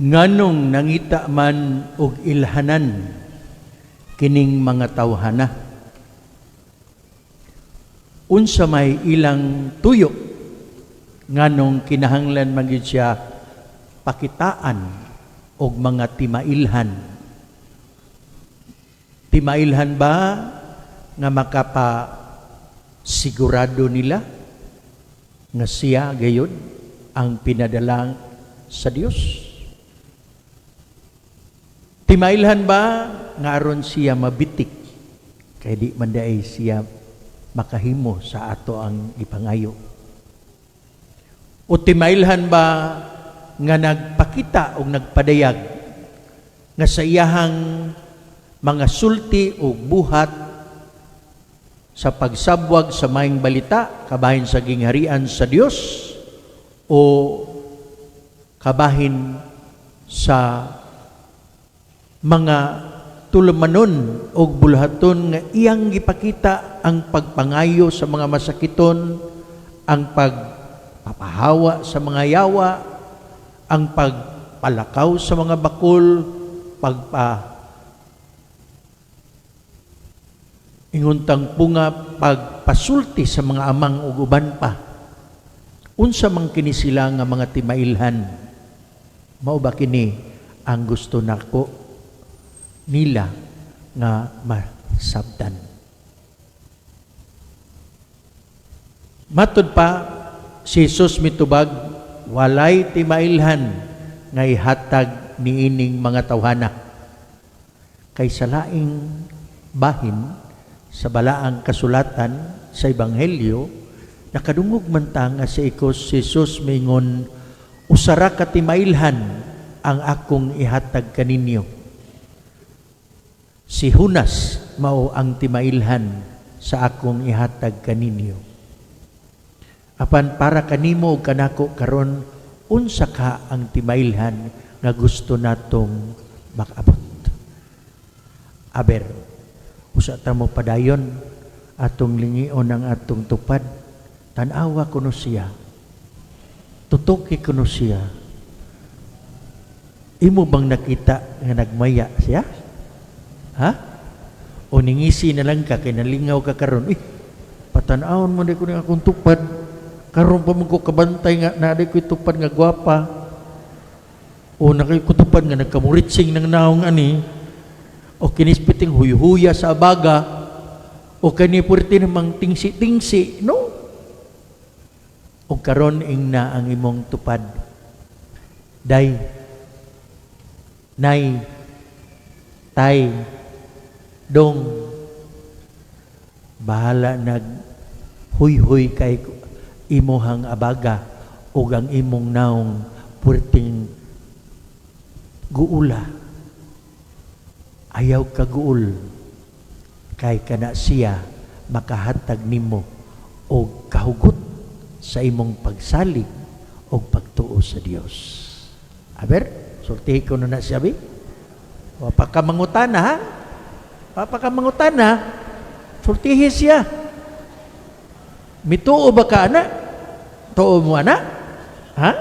Nganong nangita man og ilhanan kining mga tawhana. Unsa may ilang tuyo nganong kinahanglan man gyud siya pakitaan og mga timailhan. Timailhan ba nga makapa sigurado nila nga siya gayud ang pinadala sa Dios? Timailhan ba nga aron siya mabitik kay di man daay siya makahimo sa ato ang ipangayo? O timailhan ba nga nagpakita o nagpadayag nga sa iyahang mga sulti o buhat sa pagsabwag sa maayong balita kabahin sa gingharian sa Dios o kabahin sa mga tulumanon o bulhaton nga iyang gipakita ang pagpangayo sa mga masakiton, ang pagpapahawa sa mga yawa, ang pagpalakaw sa mga bakol, inguntang punga, pagpasulti sa mga amang ug uban pa. Unsa man kini sila nga mga timailhan? Mao ba kini ang gusto nako nila nga masabdan? Matud pa si Jesus mitubag, walay timailhan nga ihatag niining mga tawhana. Kay sa laing bahin sa balaang kasulatan sa Ebanghelyo, nakadungog man ta nga si Jesus mingon, usara ka timailhan ang akong ihatag kaninyo. Si Junas mao ang timailhan sa akong ihatag kaninyo. Apan para kanimo ug kanako karon, unsa ka ang timailhan nga gusto natong makabot? Aber, usa ta mo padayon atong lingion ang atong tupad, tan-awa kuno siya, tutuki kuno siya. Imo bang nakita nga nagmaya siya? Ha? O ningisi na lang ka, kay nalingaw ka karon. Patanawon mo di ko nga akong tupad. Karon pa mo ko kabantay nga, na di ko tupad nga gwapa. O nakay ko tupad nga nagkamuritsing ng naong ani. O kinispiting huy-huya sa abaga. O kanipurti namang tingsi-tingsi. No? O karon ing na ang imong tupad. Day, nay, tay, dong, bahala nag huy-huy kay imuhang abaga o ang imong naong purting guula. Ayaw ka guul kay kana siya makahatag nimo o kahugot sa imong pagsalig o pagtuo sa Dios. Aber, sultihin ko na siya, bi? Papakamangutana, ha? Papakamangutana, sultihin siya. Mituo ba ka, anak? Tuo mo, anak? Ha?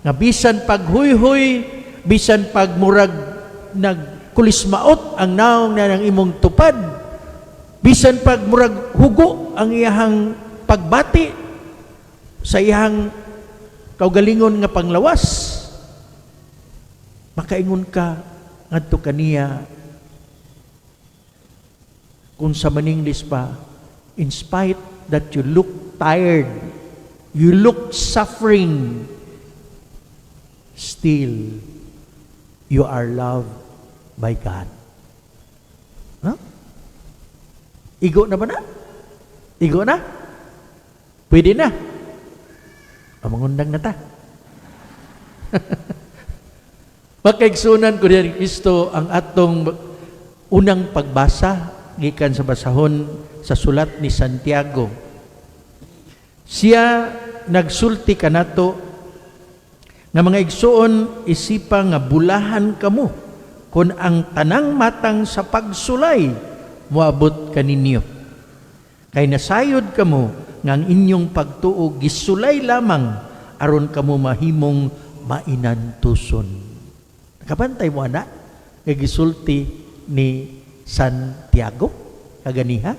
Nga bisan paghuy-huy, bisan pagmurag nagkulismaot ang naong na ng imong tupad, bisan pagmurag hugo ang iyahang pagbati sa iyahang kaugalingon nga panglawas, makaingon ka ngadto kaniya kung sa maninglis pa, in spite that you look tired, you look suffering, still you are loved by God. Huh? Igo na ba na? Igo na? Pwede na? Mangundang na ta. Makaigsunan ko rin Kristo ang atong unang pagbasa gikan sa basahon sa sulat ni Santiago. Siya nagsulti kanato nga mga igsuon isipa nga bulahan kamo kun ang tanang matang sa pagsulay moabot kaninyo. Kay nasayod kamo nga ang inyong pagtuo gisulay lamang aron kamo mahimong mainantuson. Nakabantay mo ana nga gisulti ni Santiago kaganiha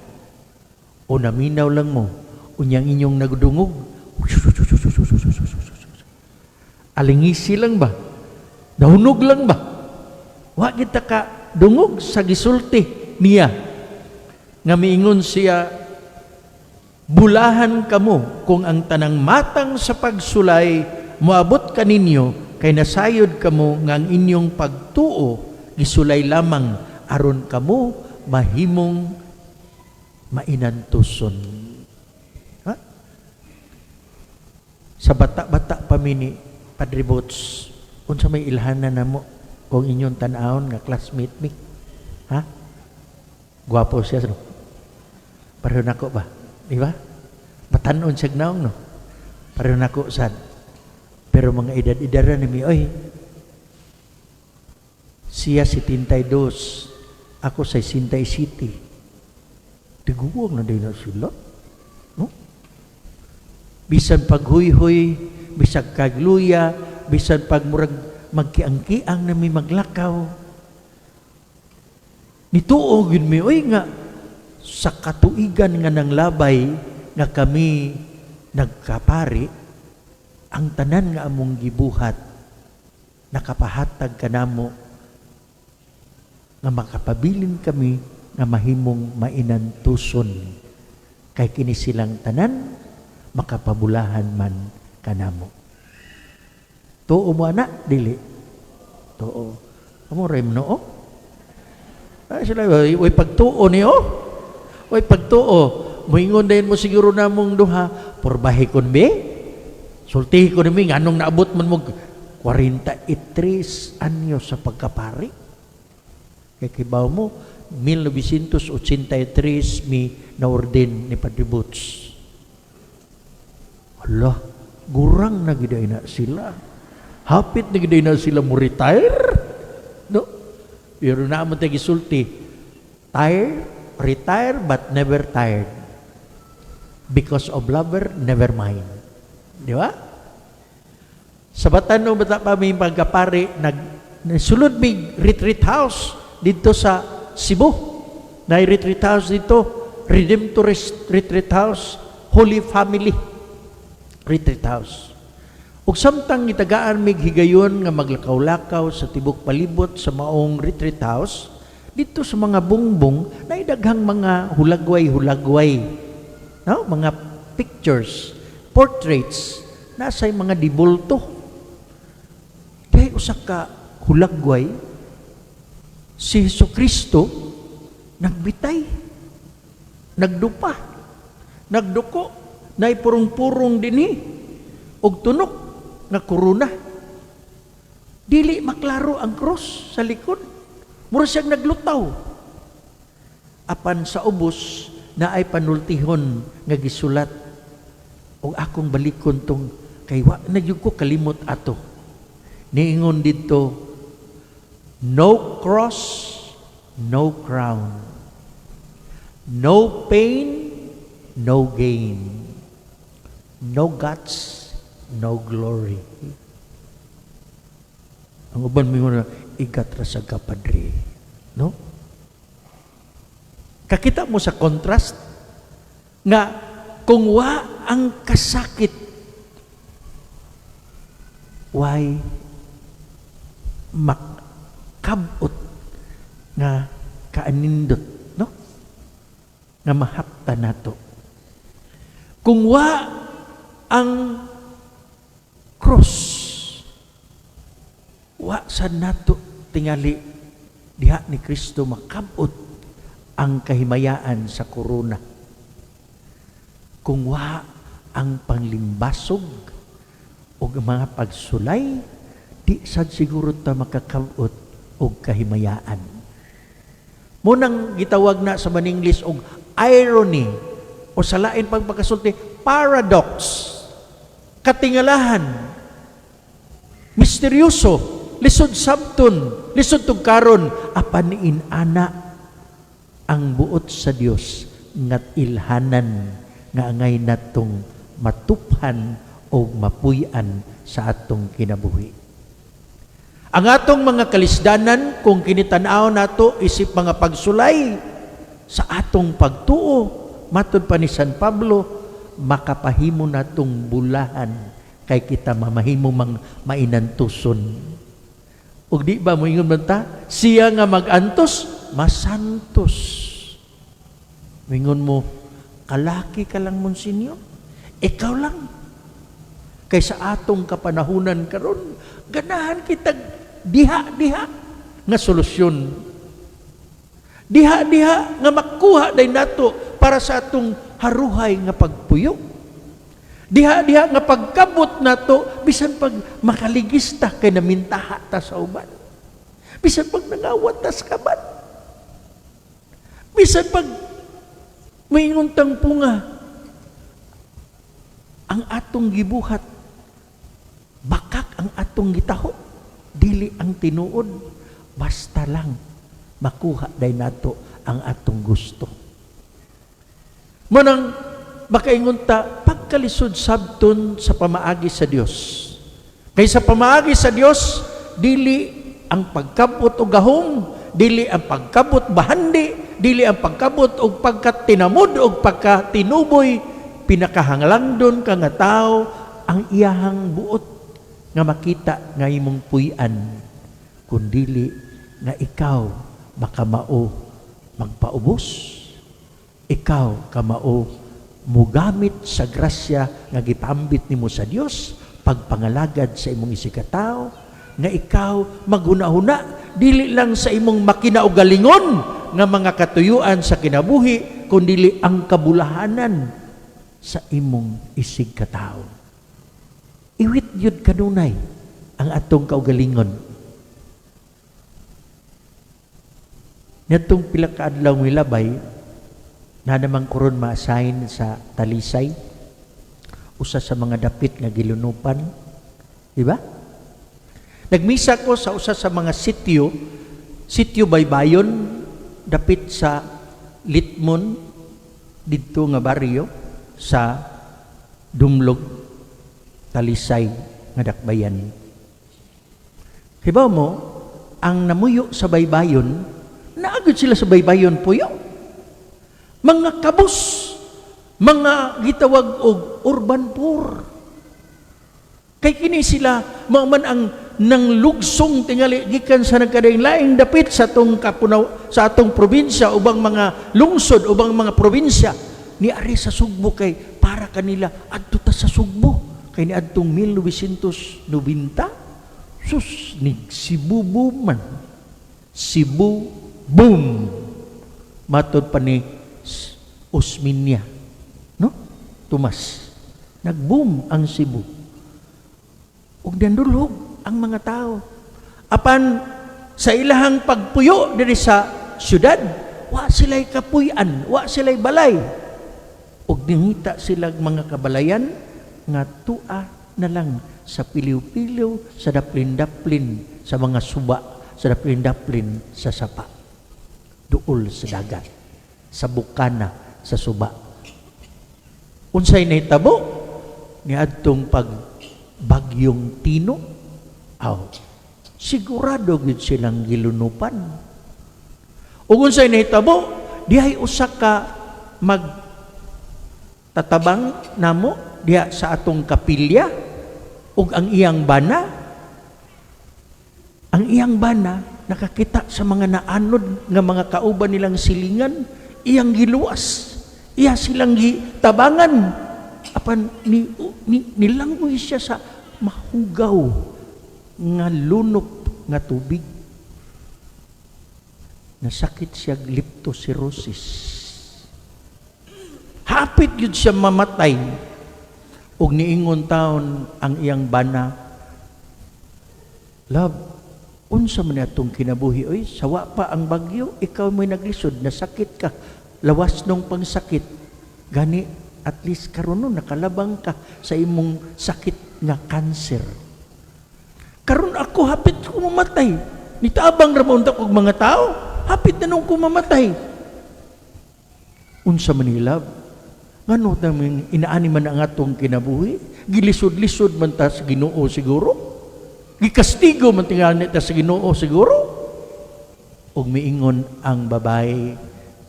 o naminaw lang mo unyang inyong nagdungog alingisi lang ba, nahunog lang ba, wa kita ka dungog sa gisulti niya nga miingon siya, bulahan kamo kung ang tanang matang sa pagsulay moabot kaninyo kay nasayod kamo nga ang inyong pagtuo gisulay lamang aron kamo mahimong mainantuson. Ha? Sa bata-bata pa mini Padre Boots, unsa may ilhanan namo kung inyong tan-awon nga classmate mi? Ha? Gwapo siya, no? Pareho nako ba? Di ba? Batanon siya naong, no? Pareho nako sad. Pero mga edad-edaran ni mi, oy, siya 72, ako 67. Tiguwang na din na sila. No? Bisan paghuy-huy, bisan kagluya, bisan pagmurag magkiang-kiang na may maglakaw. Nituo yun mi, oy nga, sa katuigan nga ng labay nga kami nagkapari, ang tanan nga among gibuhat, nakapahatag kanamo nga makapabilin kami nga mahimong mainantuson kay kini silang tanan makapabulahan man kanamo. Tuo mo ana dili. Tuo. Amo ray no? Ay sila way pagtuo niyo. Way pagtuo. Moingon dayon mo siguro namong duha, porbahe kon be. Sultihi ko nimi nganong naabot man mo 43 anyo sa pagkapari. Kay kibaw mo 1983 mi naorden ni Padre Boots. Allah, gurang na giday na sila. Hapit na giday na sila mo retire. No? Pero naman tayo gisulti. Retire but never tired. Because of lover, never mind. Di ba? Sa Batano, bata pa may pagkapari, nagsulod may retreat house dito sa Cebu. Na retreat house dito, Redemptorist Retreat House, Holy Family Retreat House. Ug samtang gitagaan mig higayon nga maglakaw-lakaw sa tibok palibot sa maong retreat house, dito sa mga bungbong na daghang mga hulagway-hulagway. No? Mga pictures, portraits, nasa'y mga dibulto. Kaya usak ka hulagway, si Jesucristo nagbitay, nagdupa, nagduko, naipurong-purong dinhi, og tunok nga korona. Dili maklaro ang cross sa likod. Mura siyang naglutaw. Apan sa ubos na ay panultihon nga gisulat og akong balikon tong kay wa na gyud ko kalimot ato. Niingon didto, no cross, no crown. No pain, no gain. No guts, no glory. Ang uban mo na igat ra sa kapadre, no? Kakita mo sa contrast nga kung wa ang kasakit, why makabot nga kaanindot, no? Nga mahapta nato. Kung wa ang cross, wa sa nato tingali diha ni Kristo makabot ang kahimayaan sa korona. Kung wa ang panglimbasog o mga pagsulay, di sad siguro ta makakabot og kahimayaan. Munang gitawag na sa maninglis og irony o sa lain pagpakasulti, paradox. Katingalahan, misteryoso, lisod sabton, lisod tugkaron, apan inana ang buot sa Dios ngat ilhanan nga angay natong matuphan o mapuy-an sa atong kinabuhi. Ang atong mga kalisdanan, kung kinitanaw nato isip mga pagsulay sa atong pagtuo, matud pa ni San Pablo, makapahimo natong bulahan kay kita mamahimo mang mainantuson. Ug di ba mo ingon man ta, siya nga magantos, masantos. Mingon mo, kalaki ka lang, Monsinyo. Ikaw lang. Kaysa atong kapanahunan karon, ganahan kitag diha-diha nga solusyon. Diha-diha nga makuha day nato para sa atong haruhay nga pagpuyo. Diha-diha nga pagkabot nato bisan pag makaligista kay namintaha ta sa uban. Bisan pag nangawat ta sa kaban. Bisan pag mayingon tang punga ang atong gibuhat, bakak ang atong gitaho, dili ang tinuod, basta lang makuha day nato ang atong gusto. Manang makaingon ta, pagkalisod sabton sa pamaagi sa Dios. Kay sa pamaagi sa Dios, dili ang pagkabot o gahom, dili ang pagkabot bahandi, dili ang pagkabot o pagkatinamod o pagkatinuboy, pinakahanglandon ka nga tao ang iyahang buot nga makita nga imong puy-an, kundili nga ikaw makamao magpaubos, ikaw kamao mugamit sa grasya nga gipambit nimo sa Dios, pagpangalagad sa imong isikataw, nga ikaw maghuna-huna dili lang sa imong makinaugalingon nga mga katuyuan sa kinabuhi, kundili ang kabulahanan sa imong isigkataw. Iwit yun kanunay ang atong kaugalingon. Natong pila ka adlaw milabay, na namang kuron ma-assign sa Talisay, usa sa mga dapit nga gilunupan, di ba? Nagmisa ko sa usa sa mga sityo Baybayon, dapit sa Litmon, dito nga baryo, sa Dumlog, Talisay, nga dakbayan. Hibaw mo, ang namuyo sa Baybayon, naagad sila sa Baybayon puyo. Mga kabus, mga gitawag og urban poor. Kay kini sila, man ang nang lugsong tingali gikan sa nagkadaing laing dapit sa atong kapunaw, sa atong probinsya, ubang mga lungsod, ubang mga probinsya, ni ari sa Sugbo kay para kanila adto ta sa Sugbo. Kay ni adtong 1990, sus, Cebu boom man. Cebu boom. Matod pa ni Osminia, no? Tomas. Nag-boom ang Cebu. Ug nandulhog ang mga tao. Apan sa ilahang pagpuyo diri sa syudad, wa sila'y kapuy-an, wa sila'y balay. Ug ningita silang mga kabalayan nga tua na lang sa piliw-piliw, sa daplin-daplin, sa mga suba, sa daplin-daplin, sa sapa. Duol sa dagat, sa bukana, sa suba. Unsay nahitabo ni adtong pagbagyong Tino? Sigurado gid silang gilunupan. Ug unsay nahitabo, dihay usa ka magtatabang namo diha sa atong kapilya ug ang iyang bana nakakita sa mga naanod nga mga kauban nilang silingan, iyang giluwas, iya silang gitabangan, apan nilangoy siya sa mahugaw nga lunop nga tubig. Nasakit siya leptospirosis. Hapit yun siya mamatay. Ug niingon taon ang iyang bana, love, unsa man atong kinabuhi, oy, sawa pa ang bagyo, ikaw mo'y naglisod, nasakit ka, lawas nung pangsakit, gani, at least karon nakalabang ka sa imong sakit nga cancer. Karon ako, hapit ko mamatay. Nitabang ramon kog mga tao, hapit na nung ko mamatay. Unsa man ni love? Ngano namin inaani man ang atong kinabuhi? Gilisod-lisod man ta sa Ginoo siguro? Gikastigo man tingali ta sa Ginoo siguro. Ug miingon ang babae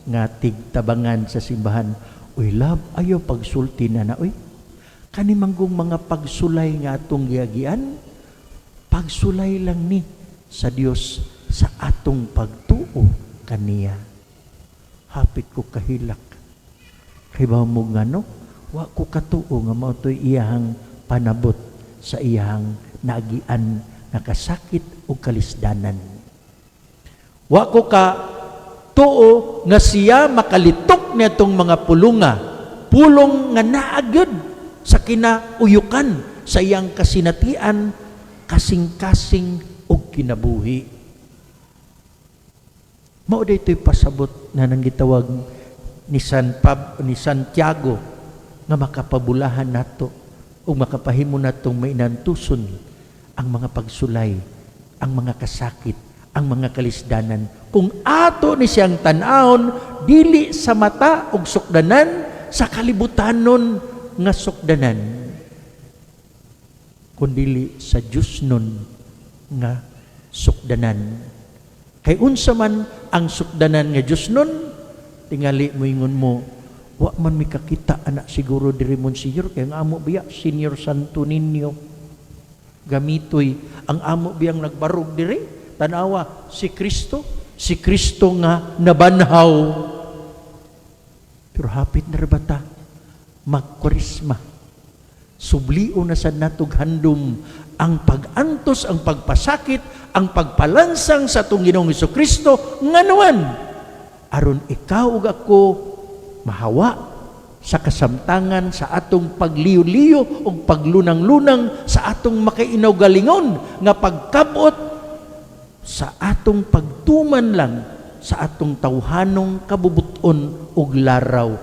nga tigtabangan sa simbahan, uy love, ayaw pagsulti na uy. Kanimanggong mga pagsulay nga atong giagian, pagsulay lang ni sa Dios sa atong pagtuo kaniya. Hapit ko kahilak. Kay ba mo ngano? Wa ko katuo nga mao toy iyang panabot sa iyang naagian nakasakit o kalisdanan. Wa ko ka tuo nga siya makalitok nitong mga pulong nga naagad sa kinauyukan sa iyang kasinatian, kasing-kasing og kinabuhi. Mao daytoy pasabot na nang gitawag ni Santiago nga makapabulahan nato o makapahimo natong mainantuson ang mga pagsulay, ang mga kasakit, ang mga kalisdanan. Kung ato ni siyang tan-awon, dili sa mata og sukdanan, sa kalibutanon nga sukdanan, kundili sa Diyos nun nga sukdanan. Kay unsa man ang sukdanan nga Diyos nun, tingali mo ingon mo, wa man mi kakita anak siguro diri Monsignor kay ang amo biya Senior Santo Niño gamitoy ang amo biyang nagbarog diri tanawa si Kristo nga nabanhaw. Pero hapit na bata magkurisma, subliu na sad natog handom ang pagantos, ang pagpasakit, ang pagpalansang sa atong Ginoong Hesukristo nganuan aron ikaw ug ako mahawa sa kasamtangan sa atong pagliyo-liyo o paglunang-lunang sa atong makainawgalingon nga pagkabot sa atong pagtuman lang sa atong tawhanong kabubuton ug laraw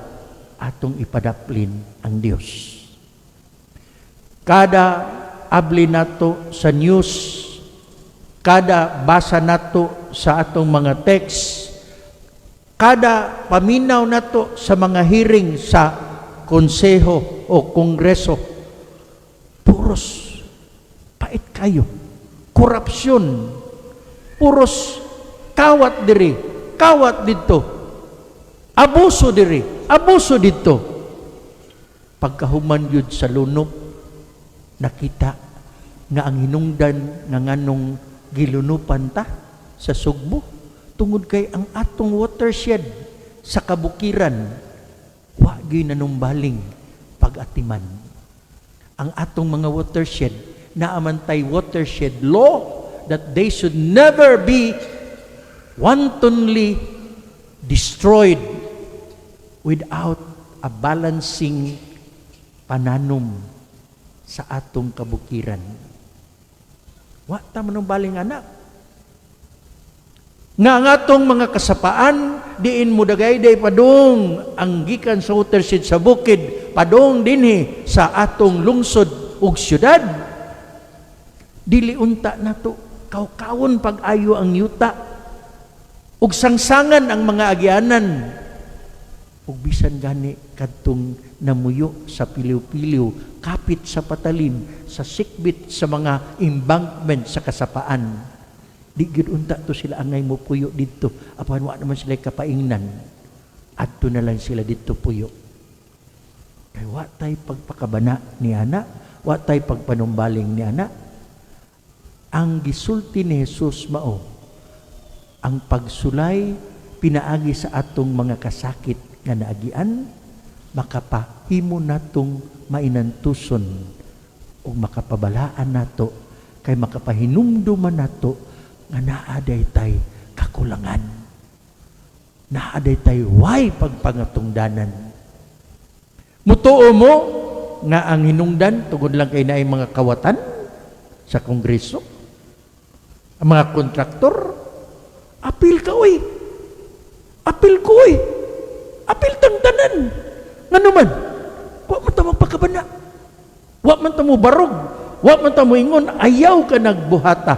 atong ipadaplin ang Dios. Kada abli nato sa news, kada basa nato sa atong mga text, kada paminaw nato sa mga hearing sa konseho o kongreso, puros pait kayo, korupsyon, puros kawat diri, kawat dito, abuso diri, abuso dito. Pagkahuman yun sa lunop, nakita nga ang hinungdan nga nganong gilunupan ta sa Sugbo, tungod kay ang atong watershed sa kabukiran wa gyud nanumbaling pag-atiman. Ang atong mga watershed naamantay watershed law that they should never be wantonly destroyed without a balancing pananom sa atong kabukiran. Wa ta manumbaling anak nga ang atong mga kasapaan diin mo dagayday padung ang gikan sa watershed sa bukid padung dinhi sa atong lungsod ug syudad, dili unta nato kawkawon pag-ayo ang yuta ug sangsangan ang mga agyanan ug bisan gani kadtong namuyo sa piliw-piliw kapit sa patalim sa sikbit sa mga embankment sa kasapaan. Di gid unta to sila angay mo puyo dito. Apan wa naman sila kapaingnan. Adto na lang sila dito puyo. Kay wa tay pagpakabana ni ana, wa tay pagpanumbaling ni ana. Ang gisulti ni Jesus mao ang pagsulay pinaagi sa atong mga kasakit nga naagian, makapahimo natong mainantuson o makapabalaan nato kay makapahinumduman nato nga naaday tay kakulangan, naaday tay way pagpangatungdanan. Mutuo mo nga ang hinungdan tungod lang kay naay mga kawatan sa kongreso, ang mga kontraktor, apil ka uy, apil ko uy, apil tangtanan nga naman wa man ta magpakabana, wa man ta mo barog, wa man ta mo ingon ayaw ka nagbuhata,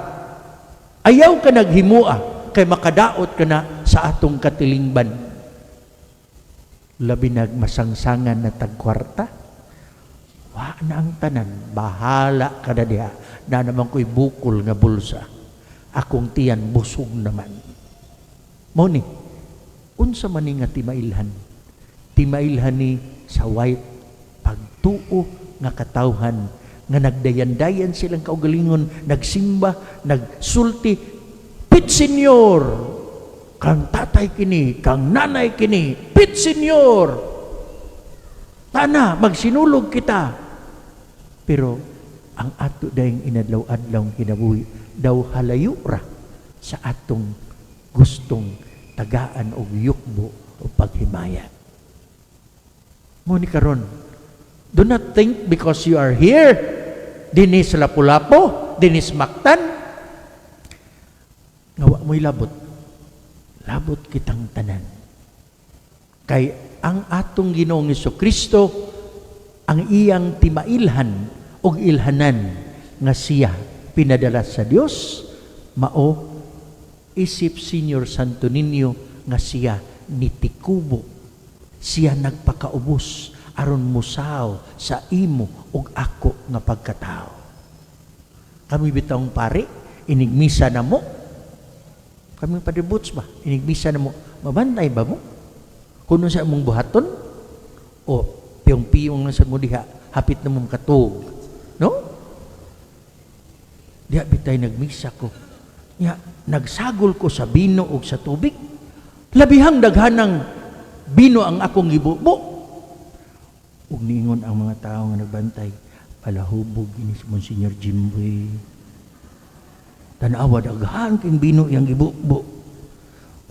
ayaw ka naghimua kay makadaot ka na sa atong katilingban. Labi nagmasangsangan na tagkwarta, wa na ang tanan, bahala ka na diha, na naman ko'y bukol nga bulsa. Akong tiyan busog naman. Moni, unsa man ni nga timailhan? Timailhan ni sa white pagtuo nga katawhan nga nagdayan-dayan silang kaugalingon, nagsimba, nagsulti, Pit Senyor, kang tatay kini, kang nanay kini, Pit Senyor, tana, magsinulog kita. Pero ang ato dayang inadlaw-adlaw kinabuhi, daw halayo ra sa atong gustong tagaan o yukbo o paghimaya. Muni karon, do not think because you are here, dinis Lapu-Lapu, dinis Mactan, ngawa mo'y labot. Labot kitang tanan. Kay ang atong Ginoong Jesucristo, ang iyang timailhan o ilhanan nga siya pinadala sa Dios, mao isip Senior Santo Niño nga siya nitikubo, siya nagpakaubos aron musaw sa imo ug ako nga pagkatao. Kami bitawng pare, inigmisa na mo. Kami padibuts ba? Inigmisa na mo. Mabantay ba mo? Kuno sa among buhaton? O piyong-piyong na sa mo diha, hapit na mong katog. No? Diha bitay nagmisa ko. Nya, nagsagol ko sa bino o sa tubig. Labihang daghanang bino ang akong gibubo. Ug niingon ang mga tao nga nagbantay, palahubog ini si Monsignor Jimboy. Tanawa daghan king bino yang gibubo.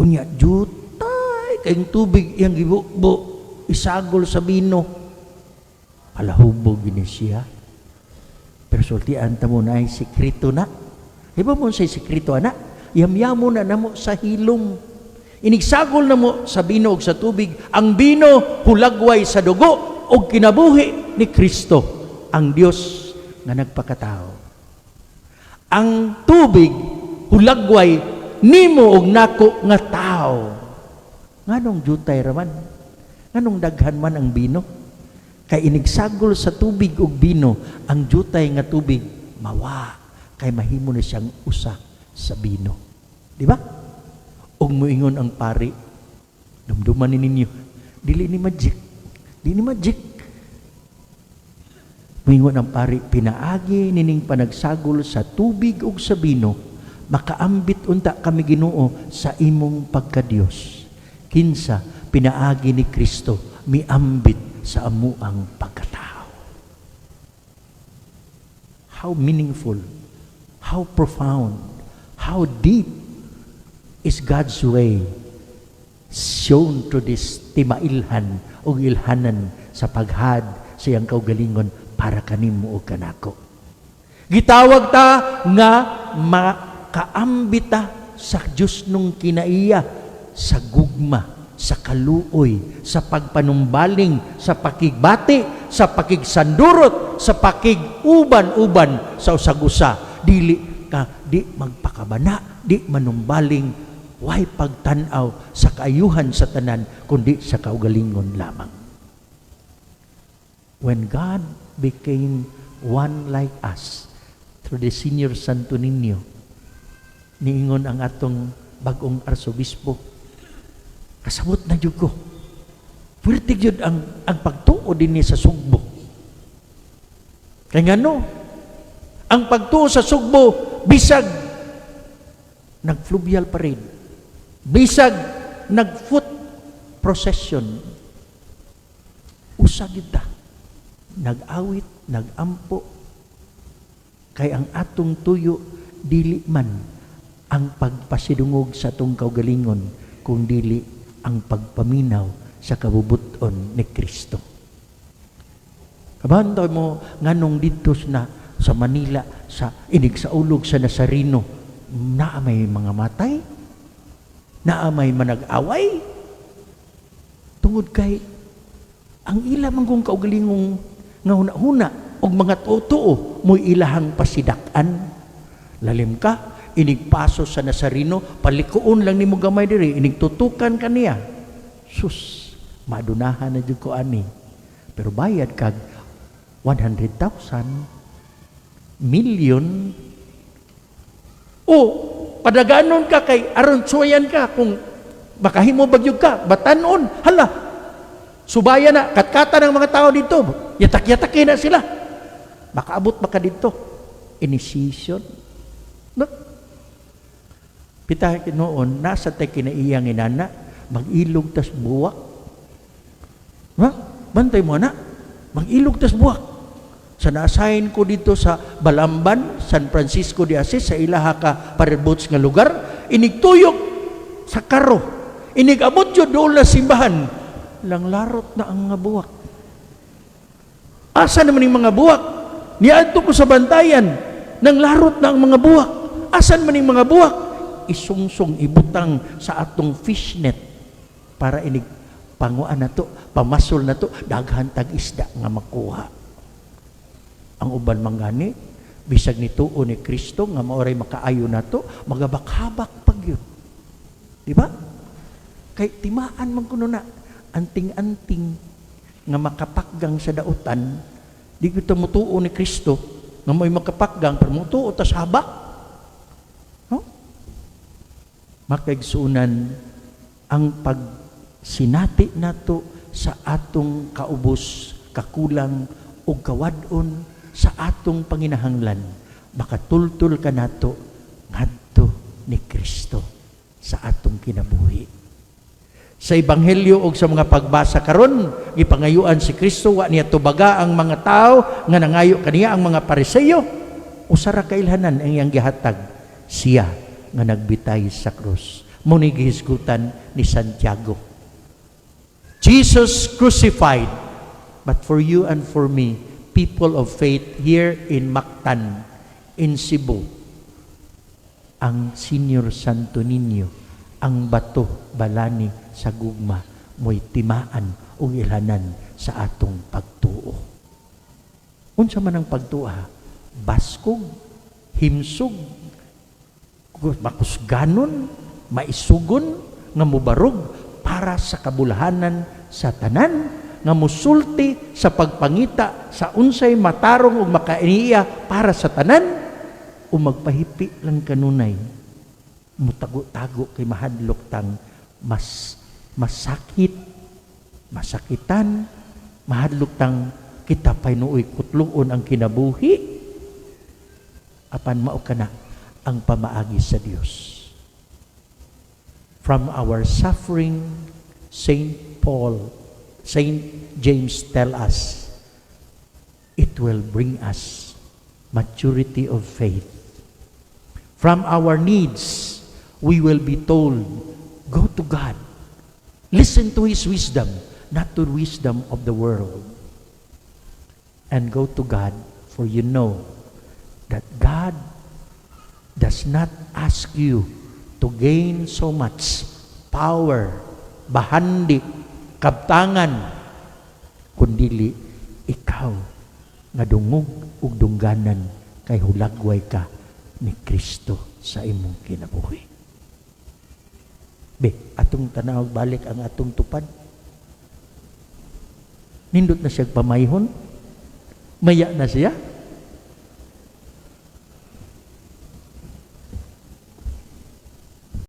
Unya jutay kayong tubig yang gibubo, isagol sa bino. Palahubog ini siya. Pero sultian ta mo na ay sekreto na. Iba mo sa sekreto ana, yamyamo na namo sa hilom. Inigsagol na mo sa bino ug sa tubig, ang bino hulagway sa dugo ug kinabuhi ni Kristo, ang Dios nga nagpakatao. Ang tubig hulagway nimo ug nako nga tao. Nganong jutay raman? Nganong daghan man ang bino? Kay inigsagol sa tubig ug bino, ang jutay nga tubig mawa, kay mahimo na siyang usa sa bino. Di ba? Ug moingon ang pari, dumduman ninyo, dili ni magic. Di ni magic. Moingon ang pari, pinaagi nining panagsagol sa tubig ug sa bino, makaambit unta kami Ginoo sa imong pagka-Dios. Kinsa pinaagi ni Kristo miambit sa amuang pagkatao. How meaningful, how profound, how deep is God's way shown to this timailhan o ilhanan sa paghad sa iyang kaugalingon para kanimo o kanako. Gitawag ta nga makaambita sa Diyos nung kinaiya sa gugma, sa kaluoy, sa pagpanumbaling, sa pakigbati, sa pakigsandurot, sa pakiguban-uban sa usag-usa. Dili ka, di magpakabana, di manumbaling, way pagtanaw sa kaayuhan sa tanan, kundi sa kaugalingon lamang. When God became one like us through the Senior Santo Niño, niingon ang atong bagong arsobispo, kasabot na jud ko. Puwerte jud ang pagtuo dinhi sa Sugbo. Kay ngano? Ang pagtuo sa Sugbo bisag nag-fluvial parade, bisag nag-foot procession, usa gyud ta, nag-awit, nag-ampo, kay ang atong tuyo dili man ang pagpasidungog sa atong kaugalingon, kung dili ang pagpaminaw sa kabubuton ni Kristo. Kabantaw mo nganong dito na sa Manila, sa inig sa ulog sa Nazareno, naa may mga matay, naa may manag-away, tungod kay ang ila manggong kaugalingong nga huna-huna og mga totoo mo'y ilahang pasidak-an. Lalim ka, inigpaso sa Nazareno, palikuon lang ni mo gamay diri, inigtutukan kaniya. Sus, madunahan na jud ko ani. Pero bayad kag 100,000, million. O, padaganon ka kay aron suwayan ka kung makahimo bagyog ka, batanon, hala, subaya na, katkata ng mga tao dito, yatak-yatakin na sila. Makaabot baka dito. Initiation. No? Pita noon, nasa tayo kinaiyang inana, mag-ilog tas buwak. Ha? Bantay mo na, mag-ilog tas buwak. Sa na-assign ko dito sa Balamban, San Francisco de Asis, sa ilaha ka paribots nga lugar, inigtuyok sa karo. Inigabot yun doon na simbahan. Langlarot na ang mga buwak. Asa naman yung mga buwak? Niadto ko sa bantayan, nang larot na ang mga buwak. Asan man yung mga buwak? Isungsong, ibutang sa atong fishnet para inig panguan na to, pamasol na to, daghan tag isda nga makuha. Ang uban mangani, bisag ni tuo ni Kristo nga maoray makaayo na to, magabak-habak pag yun. Di ba? Kay timaan man kuno na, anting-anting nga makapakgang sa dautan, di kita mutuo ni Kristo nga may makapakgang pero mutuo tas habak. No? Makaigsunan ang pagsinati nato sa atong kaubos, kakulang o kawadon sa atong panginahanglan, makatultul ka nato ngadto ni Kristo sa atong kinabuhi. Sa Ebanghelyo o sa mga pagbasa karon, gipangayuan si Kristo, wa niya tubaga ang mga tao nga nangayo kaniya ang mga Pariseyo. Usara kailhanan ang iyang gihatag, siya nga nagbitay sa krus. Muni gihisgutan ni Santiago. Jesus crucified, but for you and for me, people of faith here in Mactan, in Cebu, ang Senior Santo Niño, ang bato balani sa gugma, mo'y timaan o ilhanan sa atong pagtuo. Unsa man ang pagtuha? Baskog, himsog, makusganon, maisugon, nga mubarog para sa kabulahanan sa tanan, nga musulti sa pagpangita sa unsay matarong o makainiya para sa tanan, o magpahipi lang kanunay, mutago-tago kay mahadlok tang masakit, masakitan, mahadlok tang kita paynuoy kutluon ang kinabuhi, apan mao kana ang pamaagi sa Dios. From our suffering, Saint James tell us, it will bring us maturity of faith. From our needs, we will be told, go to God. Listen to His wisdom, not to wisdom of the world. And go to God, for you know that God does not ask you to gain so much power, bahandi, kabtangan, kundili ikaw nga dungog ug dungganan kay hulagway ka ni Kristo sa imong kinabuhi. Atong tanaw balik ang atong tupad. Nindot na siya pamayhon, maya na siya.